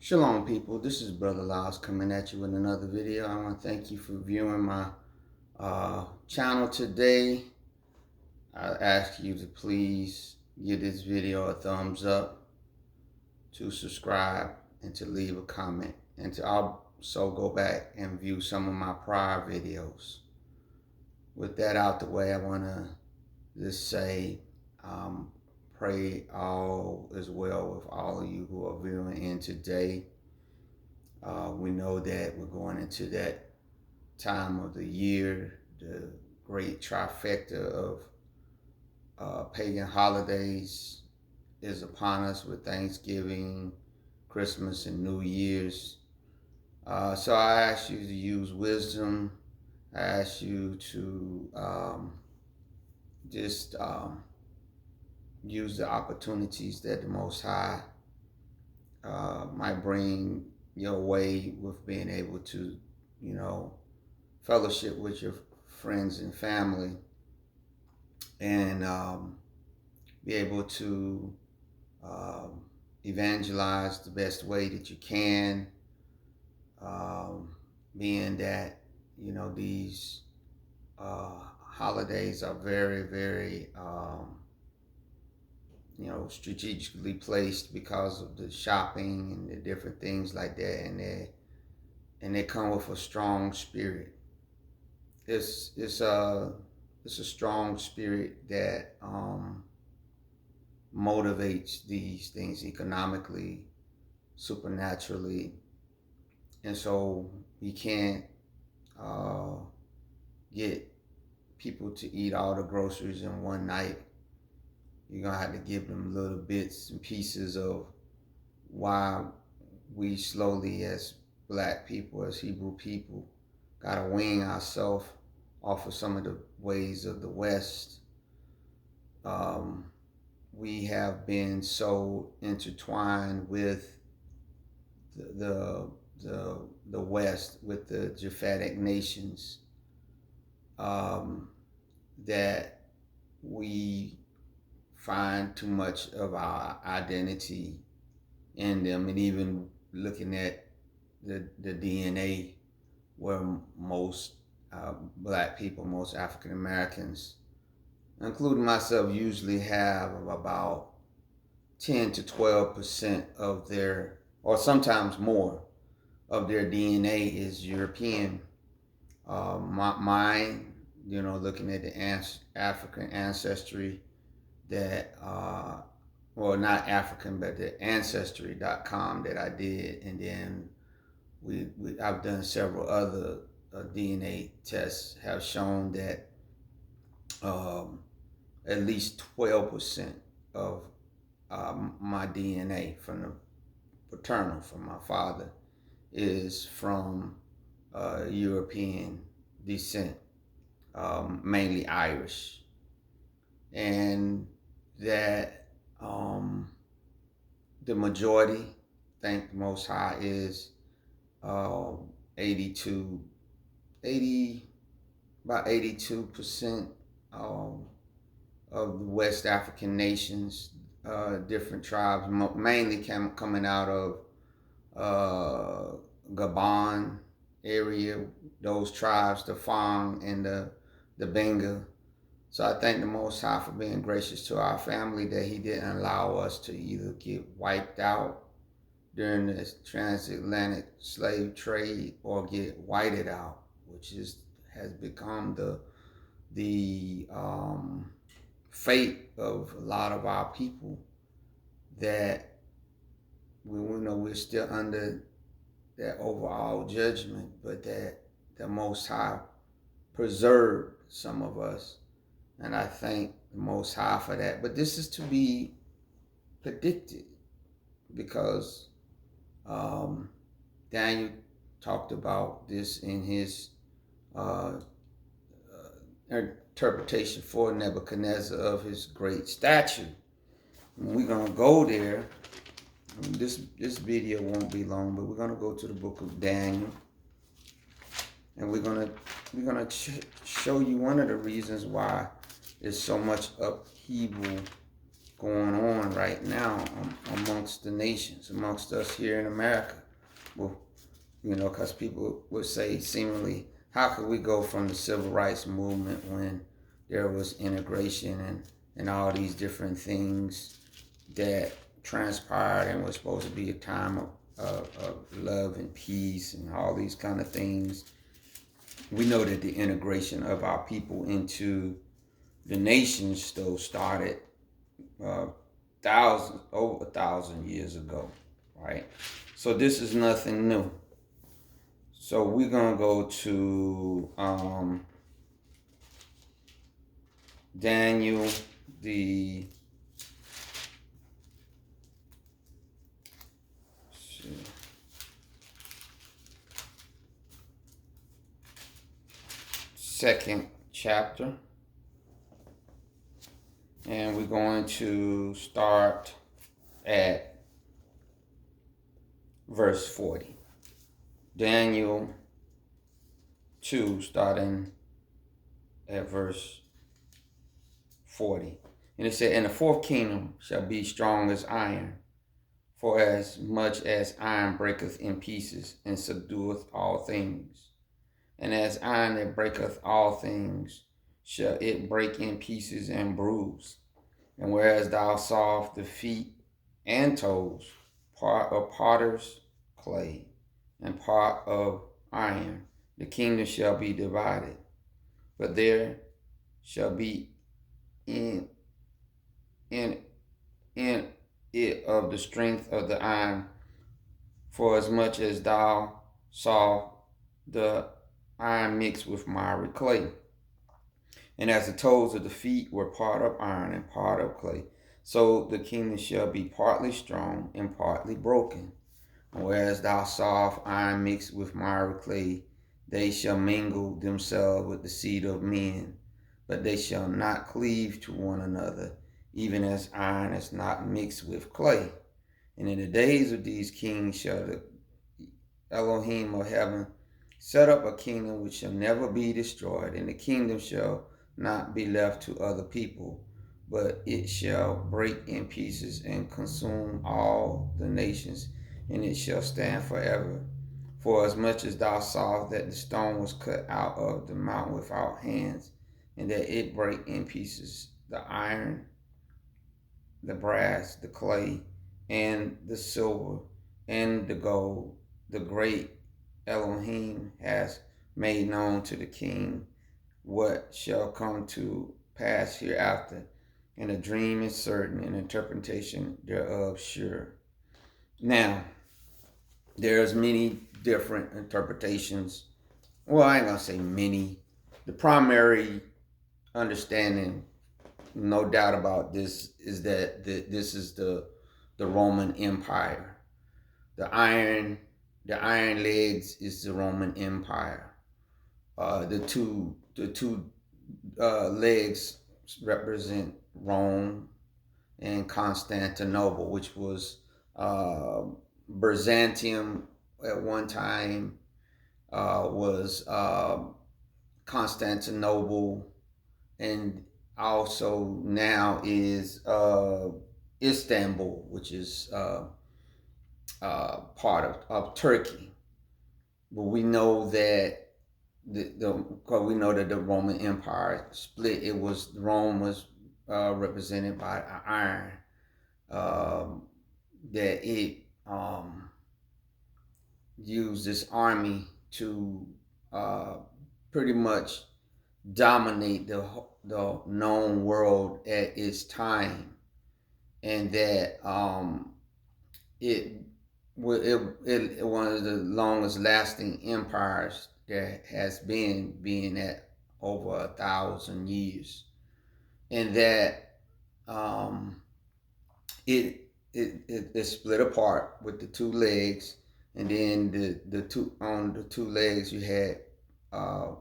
Shalom, people. This is Brother Lyles coming at you with another video. I want to thank you for viewing my channel today. I ask you to please give this video a thumbs up, to subscribe, and to leave a comment, and to also go back and view some of my prior videos. With that out the way, I want to just say, pray all is well with all of you who are viewing in today. We know that we're going into that time of the year, the great trifecta of pagan holidays is upon us with Thanksgiving, Christmas, and New Year's. So I ask you to use wisdom. I ask you to just use the opportunities that the Most High might bring your way with being able to, fellowship with your friends and family, and be able to evangelize the best way that you can, being that, these holidays are very, very, strategically placed because of the shopping and the different things like that, and they come with a strong spirit. It's a strong spirit that motivates these things economically, supernaturally, and so we can't get people to eat all the groceries in one night. You're gonna have to give them little bits and pieces of why we slowly, as Black people, as Hebrew people, gotta wean ourselves off of some of the ways of the West. We have been so intertwined with the West, with the Japhetic nations, that we find too much of our identity in them. And even looking at the DNA, where most Black people, most African Americans, including myself, usually have about 10 to 12% of their, or sometimes more, of their DNA is European. Mine, looking at the African ancestry, that well, not African, but the ancestry.com that I did, and then I've done several other DNA tests have shown that at least 12% of my DNA from the paternal, from my father, is from European descent, mainly Irish, and that the majority, thank the Most High, is about 82% of the West African nations, different tribes, mainly coming out of Gabon area, those tribes, the Fang and the Benga. So I thank the Most High for being gracious to our family, that he didn't allow us to either get wiped out during the transatlantic slave trade or get whited out, which has become the fate of a lot of our people, that we know we're still under that overall judgment, but that the Most High preserved some of us. And I thank the Most High for that. But this is to be predicted, because Daniel talked about this in his interpretation for Nebuchadnezzar of his great statue. And we're going to go there. This video won't be long, but we're going to go to the book of Daniel. And we're gonna show you one of the reasons why there's so much upheaval going on right now amongst the nations, amongst us here in America. Well, because people would say seemingly, how could we go from the civil rights movement when there was integration and all these different things that transpired and was supposed to be a time of love and peace and all these kind of things. We know that the integration of our people into the nations still started over 1,000 years ago, right? So this is nothing new. So we're gonna go to Daniel, the second chapter, and we're going to start at verse 40. Daniel 2, starting at verse 40. And it said, "And the fourth kingdom shall be strong as iron, for as much as iron breaketh in pieces, and subdueth all things. And as iron that breaketh all things, shall it break in pieces and bruise. And whereas thou sawest the feet and toes, part of potter's clay, and part of iron, the kingdom shall be divided. But there shall be in it of the strength of the iron, for as much as thou saw the iron mixed with miry clay. And as the toes of the feet were part of iron and part of clay, so the kingdom shall be partly strong and partly broken. And whereas thou sawest iron mixed with miry clay, they shall mingle themselves with the seed of men, but they shall not cleave to one another, even as iron is not mixed with clay. And in the days of these kings shall the Elohim of heaven set up a kingdom which shall never be destroyed, and the kingdom shall not be left to other people, but it shall break in pieces and consume all the nations, and it shall stand forever. For as much as thou sawest that the stone was cut out of the mountain without hands, and that it brake in pieces the iron, the brass, the clay, and the silver, and the gold, the great Elohim has made known to the king what shall come to pass hereafter, and a dream is certain, and interpretation thereof sure." Now, there's many different interpretations. Well, I ain't gonna say many. The primary understanding, no doubt about this, is that this is the Roman Empire. The iron legs is the Roman Empire. The two legs represent Rome and Constantinople, which was Byzantium at one time, was Constantinople, and also now is Istanbul, which is part of Turkey. But we know that we know that the Roman Empire split. Rome was represented by iron. That it used this army to pretty much dominate the known world at its time, and that it one of the longest lasting empires there has been, being at over 1,000 years, and that it split apart with the two legs, and then the two legs you had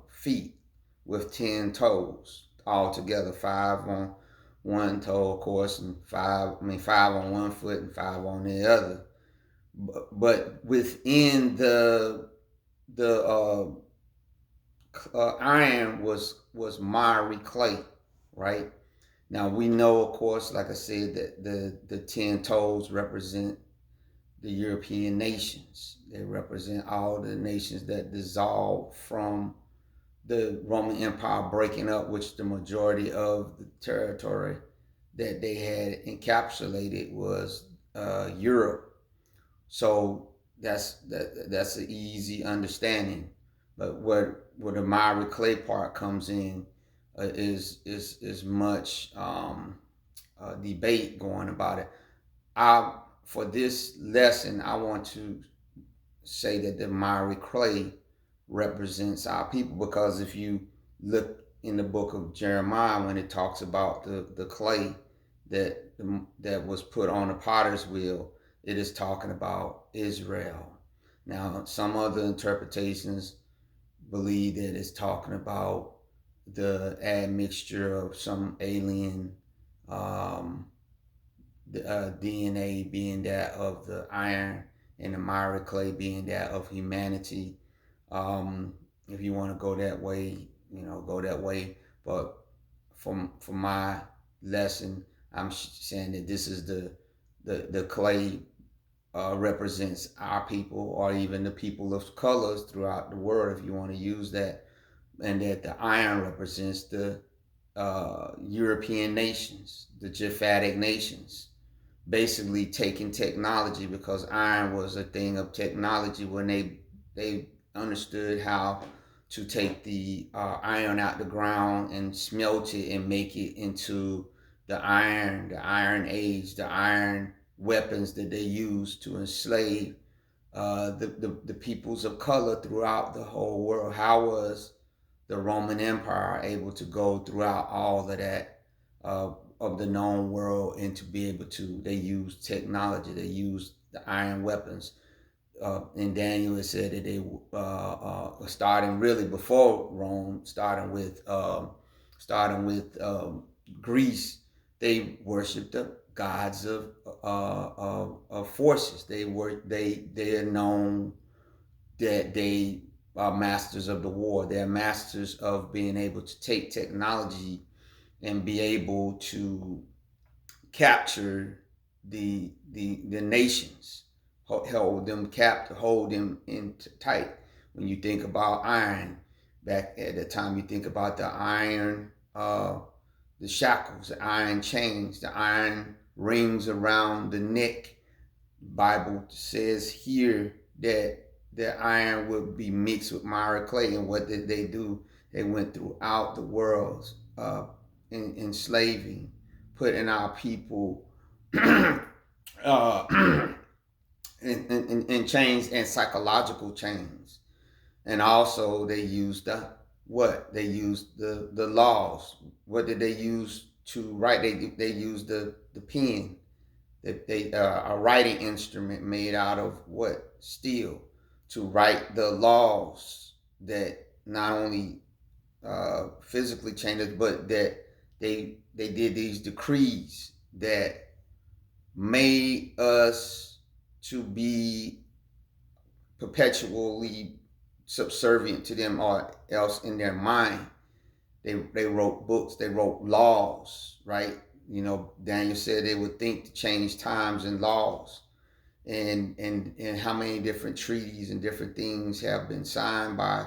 feet with 10 toes all together, 5 on one toe, of course, and 5 on one foot and 5 on the other. But within the iron was miry clay, right? Now we know, of course, like I said, that the 10 toes represent the European nations. They represent all the nations that dissolved from the Roman Empire breaking up, which the majority of the territory that they had encapsulated was Europe. So that's an easy understanding. But where the miry clay part comes in is much debate going about it. I For this lesson, I want to say that the miry clay represents our people, because if you look in the book of Jeremiah, when it talks about the clay that was put on the potter's wheel, it is talking about Israel. Now, some other interpretations believe that it's talking about the admixture of some alien um, DNA being that of the iron, and the miry clay being that of humanity. If you want to go that way, go that way. But for my lesson, I'm saying that this is the clay represents our people, or even the people of colors throughout the world, if you want to use that, and that the iron represents the European nations, the Japhetic nations, basically taking technology, because iron was a thing of technology when they understood how to take the iron out the ground and smelt it and make it into the Iron Age, the iron weapons that they used to enslave the peoples of color throughout the whole world. How was the Roman Empire able to go throughout all of that of the known world, and to be able to, they used technology, they used the iron weapons. In Daniel, it said that they starting really before Rome, starting with Greece, they worshipped the gods of forces. They are known that they are masters of the war. They're masters of being able to take technology and be able to capture the nations, hold them captive, hold them in tight. When you think about iron, back at the time, you think about the iron, the shackles, the iron chains, the iron rings around the neck. Bible says here that the iron would be mixed with miry clay, and what did they do? They went throughout the world, enslaving, putting our people in chains, and psychological chains. And also they used they used the laws. What did they use to write? They used the pen, that they a writing instrument made out of what? Steel, to write the laws that not only physically changed us, but that they did these decrees that made us to be perpetually subservient to them, or else in their mind they wrote books, they wrote laws, right? Daniel said they would think to change times and laws, and how many different treaties and different things have been signed by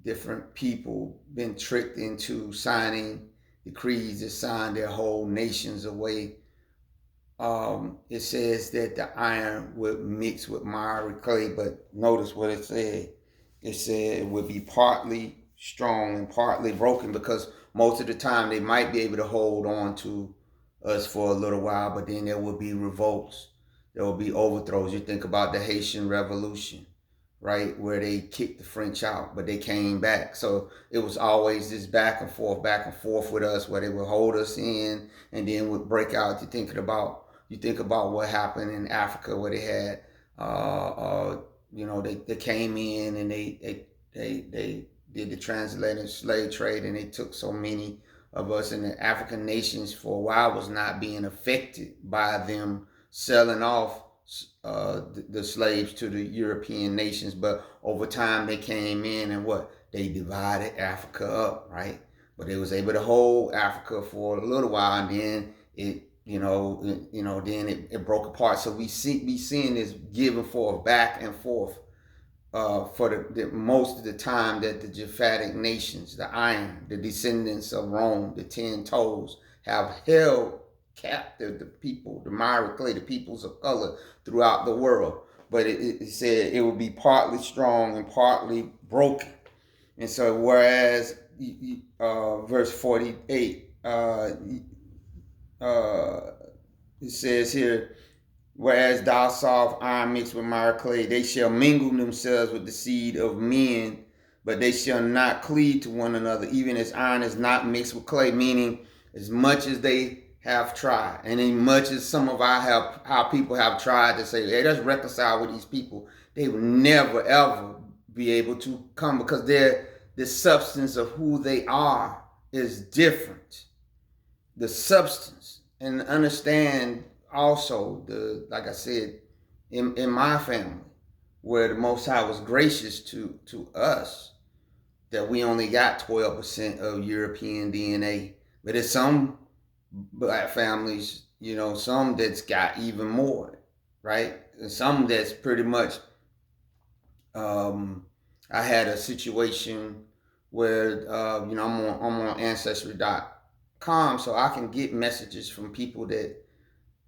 different people, been tricked into signing decrees that sign their whole nations away. It says that the iron would mix with miry clay, but notice what it said. It said it would be partly strong and partly broken, because most of the time they might be able to hold on to us for a little while, but then there will be revolts, there will be overthrows. You think about the Haitian Revolution, right, where they kicked the French out, but they came back. So it was always this back and forth with us, where they would hold us in and then would break out. You think about what happened in Africa, where they had, they came in and they did the transatlantic slave trade, and they took so many of us, and the African nations for a while was not being affected by them selling off the slaves to the European nations. But over time they came in, and what? They divided Africa up, right? but they was able to hold Africa for a little while, and then then it broke apart. So we seeing this give and forth, back and forth, for the most of the time that the Japhetic nations, the iron, the descendants of Rome, the 10 toes, have held captive the people, the Myra clay, the peoples of color throughout the world. But it said it will be partly strong and partly broken. And so, whereas verse 48, it says here, whereas thou sawest iron mixed with Myra clay, they shall mingle themselves with the seed of men, but they shall not cleave to one another, even as iron is not mixed with clay. Meaning, as much as they have tried, and as much as some of our people have tried to say, hey, let's reconcile with these people, they will never ever be able to come, because the substance of who they are is different. The substance, and understand also, like I said, in my family, where the Most High was gracious to us, that we only got 12% of European DNA. But there's some black families, some that's got even more, right? And some that's pretty much, I had a situation where, I'm on Ancestry.com, so I can get messages from people that,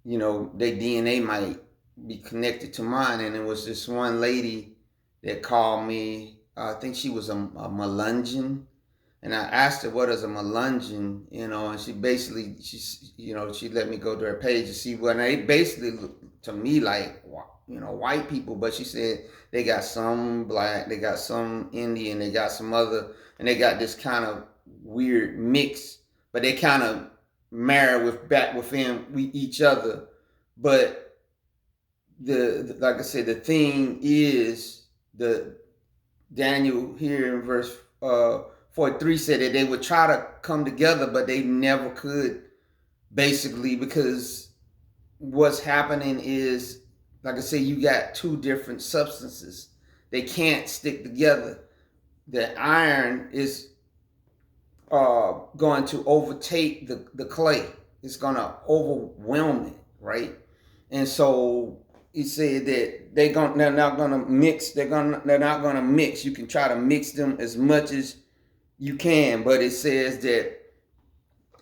their DNA might be connected to mine. And it was this one lady that called me. I think she was a Melungeon. And I asked her, what is a Melungeon? And she basically, she let me go to her page to see what they basically look to me like, white people. But she said they got some black, they got some Indian, they got some other, and they got this kind of weird mix, but they kind of marry within each other. But like I said, the thing is, the Daniel here in verse 43 said that they would try to come together, but they never could, basically, because what's happening is, like I said, you got two different substances. They can't stick together. The iron is going to overtake the clay. It's going to overwhelm it, right? And so he said that they're not going to mix. They're not going to mix. You can try to mix them as much as you can, but it says that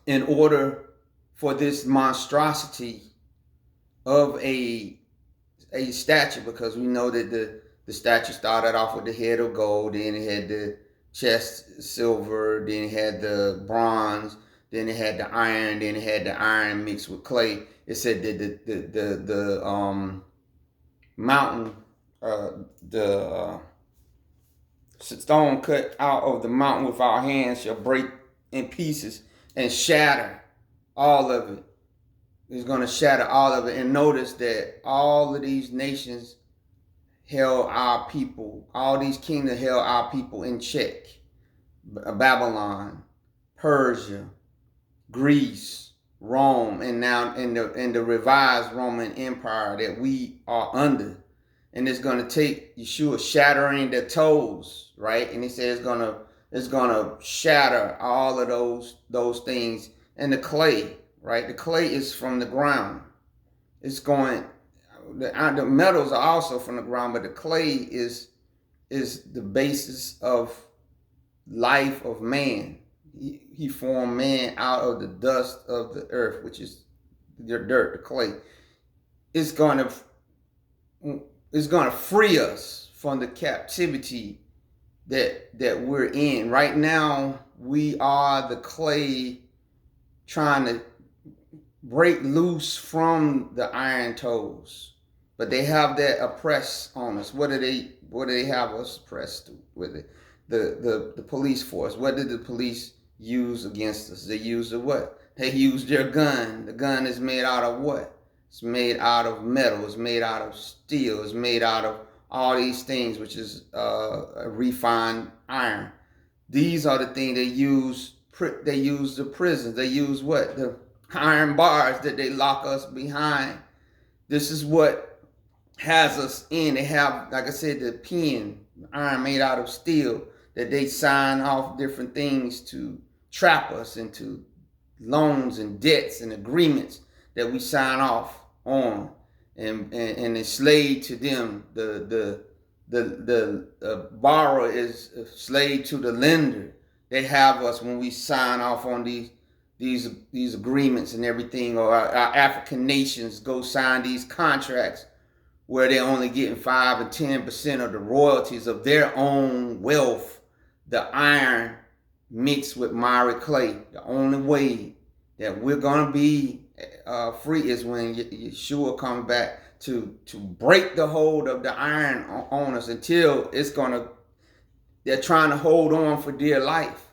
in order for this monstrosity of a statue, because we know that the statue started off with the head of gold, then it had the chest silver, then it had the bronze, then it had the iron, then it had the iron mixed with clay. It said that the mountain, the stone cut out of the mountain with our hands shall break in pieces and shatter all of it. It's going to shatter all of it. And notice that all of these nations held our people, all these kingdoms held our people in check. Babylon, Persia, Greece, Rome, and now in the revised Roman Empire that we are under. And it's going to take Yeshua shattering the toes, right? And he says it's gonna shatter all of those things. And the clay, right? The clay is from the ground. It's going. The metals are also from the ground, but the clay is the basis of life of man. He formed man out of the dust of the earth, which is the dirt, the clay. It's going to free us from the captivity that we're in. Right now, we are the clay trying to break loose from the iron toes. But they have that oppress on us. What do they have us oppressed with it? The police force. What did the police use against us? They used what? They used their gun. The gun is made out of what? It's made out of metal. It's made out of steel. It's made out of all these things, which is refined iron. These are the things they use. They use the prisons. They use what? The iron bars that they lock us behind. This is what has us in. They have, like I said, the pen, iron made out of steel, that they sign off different things to trap us into loans and debts and agreements that we sign off on, and enslave to them. The borrower is a slave to the lender. They have us when we sign off on these agreements and everything, or our African nations go sign these contracts where they're only getting 5 and 10% of the royalties of their own wealth, the iron mixed with miry clay. The only way that we're gonna be free is when Yeshua comes back to break the hold of the iron on us. Until they're trying to hold on for dear life.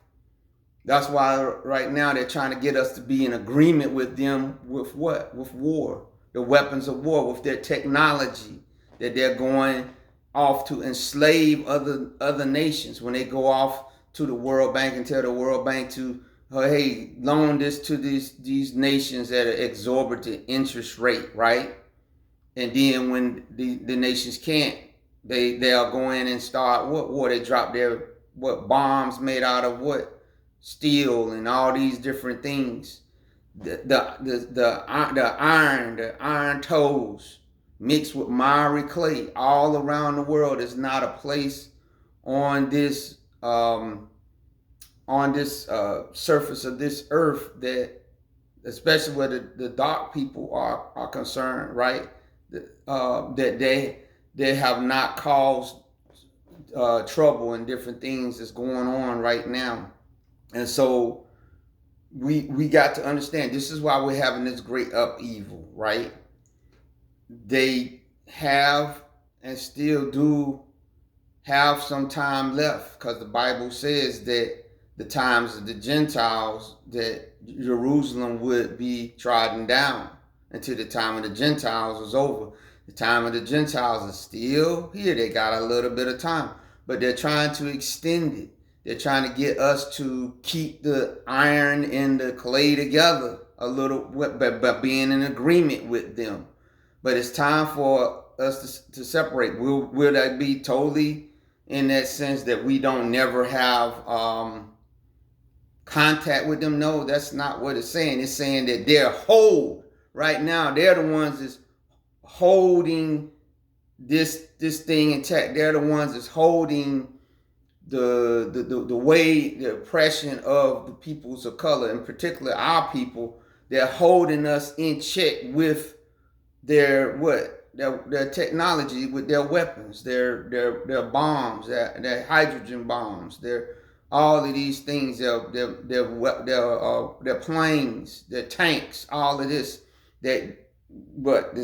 That's why right now they're trying to get us to be in agreement with them with what? With war, the weapons of war, with their technology, that they're going off to enslave other nations. When they go off to the World Bank and tell the World Bank to, hey, loan this to these nations at an exorbitant interest rate, right? And then when the nations can't, they'll go in and start what war? They drop their bombs made out of what? Steel and all these different things. The iron toes mixed with miry clay all around the world. Is not a place on this surface of this earth that, especially where the dark people are concerned, right? That they have not caused trouble and different things that's going on right now. And so we got to understand, this is why we're having this great upheaval, right? They have and still do have some time left, because the Bible says that the times of the Gentiles, that Jerusalem would be trodden down until the time of the Gentiles was over. The time of the Gentiles is still here. They got a little bit of time, but they're trying to extend it. They're trying to get us to keep the iron and the clay together a little, by being in agreement with them. But it's time for us to separate. Will that be totally in that sense that we don't never have contact with them? No, that's not what it's saying. It's saying that they're hold right now. They're the ones that's holding this thing intact. They're the ones that's holding the way, the oppression of the peoples of color, in particular our people. They're holding us in check with their technology, with their weapons, their bombs, their hydrogen bombs, their all of these things, their planes, their tanks, all of this, the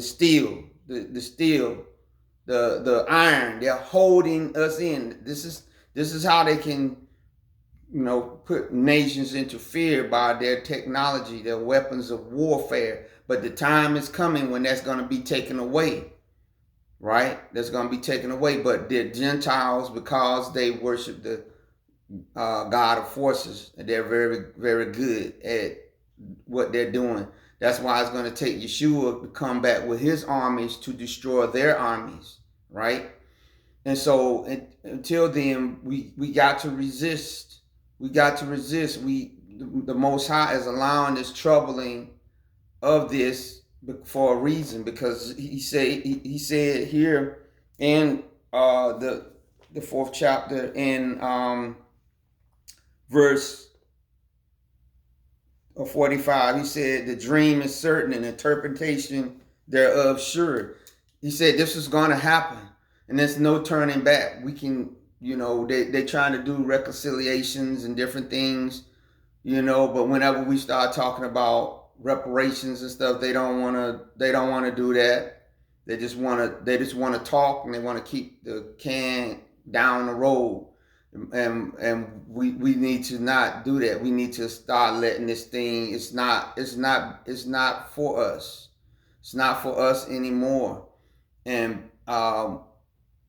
steel, the iron, they're holding us in. This is how they can, put nations into fear, by their technology, their weapons of warfare. But the time is coming when that's going to be taken away, right? That's going to be taken away. But the Gentiles, because they worship the God of forces, they're very, very good at what they're doing. That's why it's going to take Yeshua to come back with his armies to destroy their armies, right? And so until then, we got to resist. We got to resist. The Most High is allowing this troubling of this for a reason, because he said here in the 4th chapter in verse 45, he said the dream is certain and interpretation thereof sure. He said this is going to happen, and there's no turning back. We can, they're trying to do reconciliations and different things, but whenever we start talking about reparations and stuff, they don't want to do that. They just want to talk, and they want to keep the can down the road. And we need to not do that. We need to start letting this thing, it's not for us. It's not for us anymore. And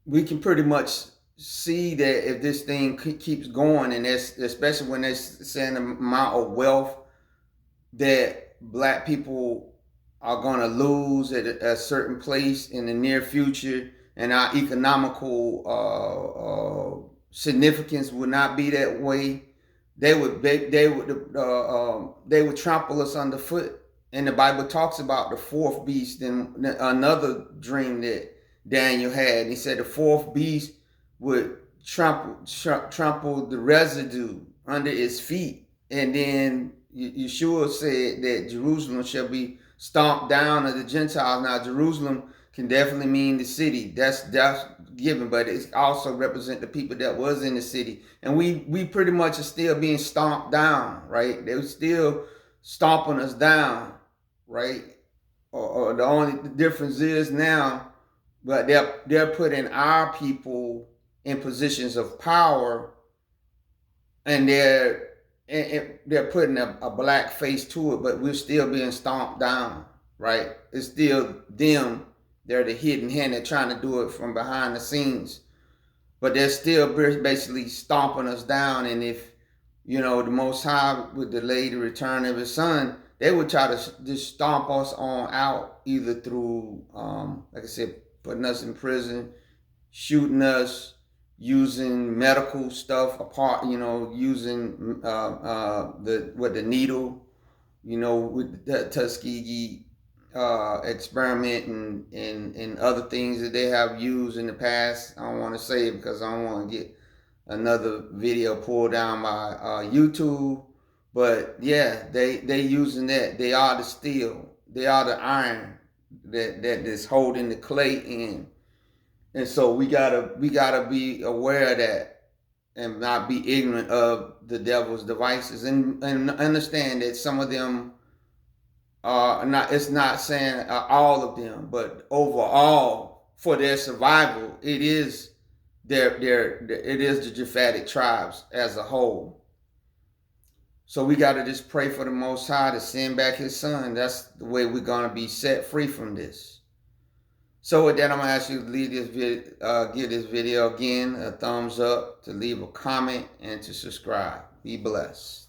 we can pretty much see that if this thing keeps going, and especially when they're saying the amount of wealth that black people are going to lose at a certain place in the near future, and our economical significance will not be that way. they would trample us underfoot. And the Bible talks about the fourth beast and another dream that Daniel had. He said the fourth beast would trample the residue under its feet. And then Yeshua said that Jerusalem shall be stomped down of the Gentiles. Now, Jerusalem can definitely mean the city. That's given, but it also represent the people that was in the city. And we pretty much are still being stomped down, right? They were still stomping us down, right? Or the only difference is now, but they're putting our people in positions of power, and they're putting a black face to it, but we're still being stomped down, right? It's still them. They're the hidden hand. They're trying to do it from behind the scenes, but they're still basically stomping us down. And if, the Most High would delay the return of His Son, they would try to just stomp us on out, either through, like I said, putting us in prison, shooting us, using medical stuff apart, using the needle, with the Tuskegee experiment and other things that they have used in the past. I don't want to say it because I don't want to get another video pulled down by YouTube. But yeah, they using that. They are the steel. They are the iron that is holding the clay in. And so we gotta be aware of that and not be ignorant of the devil's devices, and understand that some of them are not. It's not saying all of them, but overall for their survival, it is it is the Japhetic tribes as a whole. So we got to just pray for the Most High to send back His Son. That's the way we're gonna be set free from this. So with that, I'm going to ask you to leave this give this video again a thumbs up, to leave a comment, and to subscribe. Be blessed.